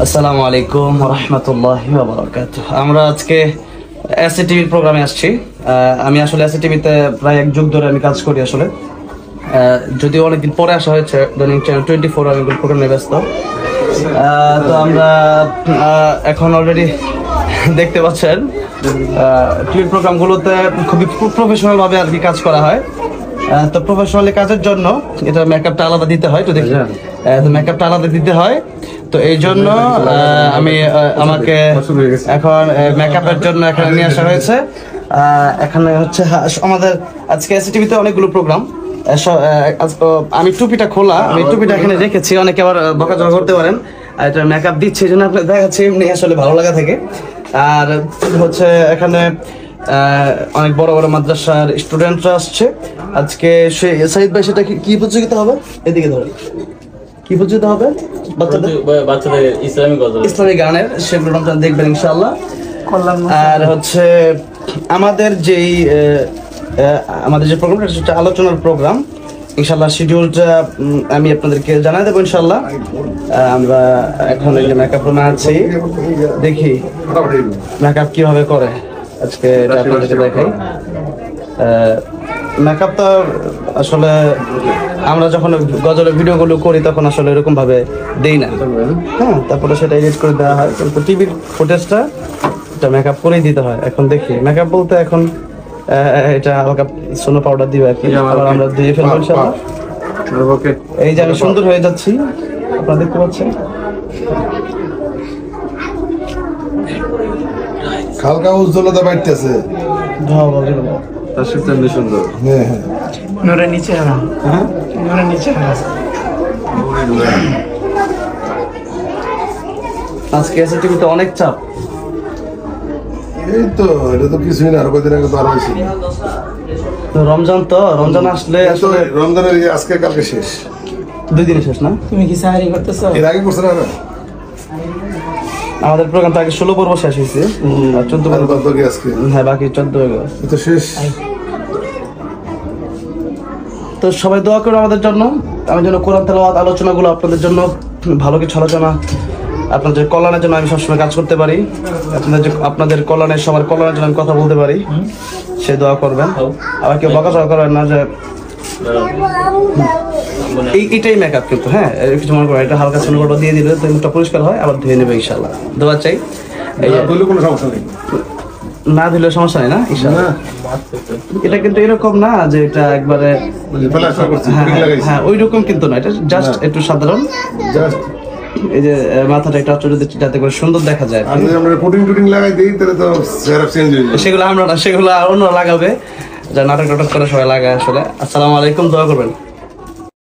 আসসালামু আলাইকুম ওয়া রাহমাতুল্লাহি ওয়া বারাকাতুহু। আমরা আজকে এসএ টিভির প্রোগ্রামে আসছি। আমি আসলে এসএ টিভিতে প্রায় এক যুগ ধরে আমি কাজ করি আসলে, যদিও অনেকদিন পরে আসা হয়েছে। দৈনিক চ্যানেল 24 আমি প্রোগ্রামে ব্যস্ত। তো আমরা এখন অলরেডি দেখতে পাচ্ছেন টিভির প্রোগ্রামগুলোতে খুবই প্রফেশনাল ভাবে আর কি কাজ করা হয়। তো প্রফেশনালি কাজের জন্য এটা মেকআপটা আলাদা দিতে হয়। তো দেখি তো মেকআপটা আলাদা দিতে হয়, তো এই জন্য আমি আমাকে এখন মেকআপের জন্য এখানে নিয়ে আসা হয়েছে। এখানে হচ্ছে আমাদের আজকে এসএ টিভিতে অনেকগুলো প্রোগ্রাম। আমি টুপিটা খোলা, আমি টুপিটা এখানে রেখেছি, অনেকে আবার বকাঝকা করতে পারেন। এটা মেকআপ দিচ্ছে এই জন্য আপনার দেখাচ্ছি, এমনি আসলে ভালো লাগা থাকে। আর হচ্ছে এখানে অনেক বড় বড় মাদ্রাসার স্টুডেন্টরা আসছে আজকে। সাইদ ভাই, সেটা কি প্রতিযোগিতা হবে? এদিকে ধরে কি প্রতিযোগিতা হবে? বাচ্চাদের ইসলামিক গানের, সেগুলো দেখবেন ইনশাআল্লাহ। আর হচ্ছে আমাদের যে প্রোগ্রামটা হচ্ছে আলোচনার প্রোগ্রাম, ইনশাআল্লাহ শিডিউলটা আমি আপনাদেরকে জানাই দেবো ইনশাআল্লাহ। আমরা এখন এই যে মেকআপ রুমে আছি, দেখি মেকআপ কিভাবে করে আজকে আপনাদেরকে দেখাই। মেকআপ তো আসলে আমরা যখন গজলের ভিডিওগুলো করি তখন আসলে এরকম ভাবে দেই না, হ্যাঁ, তারপরে সেটা এডিট করে দেওয়া হয়। কিন্তু টিভির ফুটেজটা এটা মেকআপ করেই দিতে হয়। এখন দেখি মেকআপ বলতে এখন এটা হালকা সোনো পাউডার দিবে আর কি, আমরা দিয়ে ফেলবো ইনশাআল্লাহ। এই যে আমি সুন্দর হয়ে যাচ্ছি, আপনারা দেখতে পাচ্ছেন। হালকা উজ্জ্বলতা বাড়তেছে, সুন্দর। হ্যাঁ হ্যাঁ, নূরের নিচে নূরের নিচে আজকে এসএ টিভিতে অনেক চাপ। এই তো এটা তো কিছুই না, আরো কদিন আগে তো আরো হয়েছিল। তো রমজান আসলে আসলে রমজানের আজকে কালকে শেষ, 2 দিনে শেষ না? তুমি কি সাহারি করতেছো? এর আগে করছে না? আমাদের প্রোগ্রাম তো আগে 16 পর্ব শেষ হয়েছে, আর 14 পর্ব বাকি আজকে। হ্যাঁ, বাকি 14 হয়ে গেল, তো শেষ। তো সবাই দোয়া করো আমাদের জন্য, আমি যেন কোরআন তেলাওয়াত আলোচনাগুলো আপনাদের জন্য, ভালো কিছু আলোচনা আপনাদের কল্যাণের জন্য আমি সবসময় কাজ করতে পারি। আপনাদের কল্যাণের, সবার কল্যাণের জন্য আমি কথা বলতে পারি, সে দোয়া করবেন। আবার কেউ বকাঝকা করবেন না যে এইটাই মেকআপ, কিন্তু হ্যাঁ কিছু মনে করেন, এটা হালকা সোনো দিয়ে দিলে তো মুখটা পরিষ্কার হয়, আবার ধুয়ে নেবে ইনশাআল্লাহ। দোয়া চাই। কোনো সমস্যা নেই, না দিলে সমস্যা নেই না ইনশাআল্লাহ। এটা কিন্তু এরকম না যে এটা একবারে হ্যাঁ ওই রকম কিন্তু না, এটা জাস্ট একটু সাধারণ, জাস্ট এই যে মাথাটা একটা চড়ে দিচ্ছি যাতে করে সুন্দর দেখা যায়। আর যদি আমরা পুটিং লাগাই দিই তাহলে তো চেহারা চেঞ্জ হয়ে যাবে। সেগুলো আমরা না, সেগুলো অন্যরা লাগাবে, যা নাটক করে সবাই লাগায় আসলে। আসসালামু আলাইকুম, দোয়া করবেন।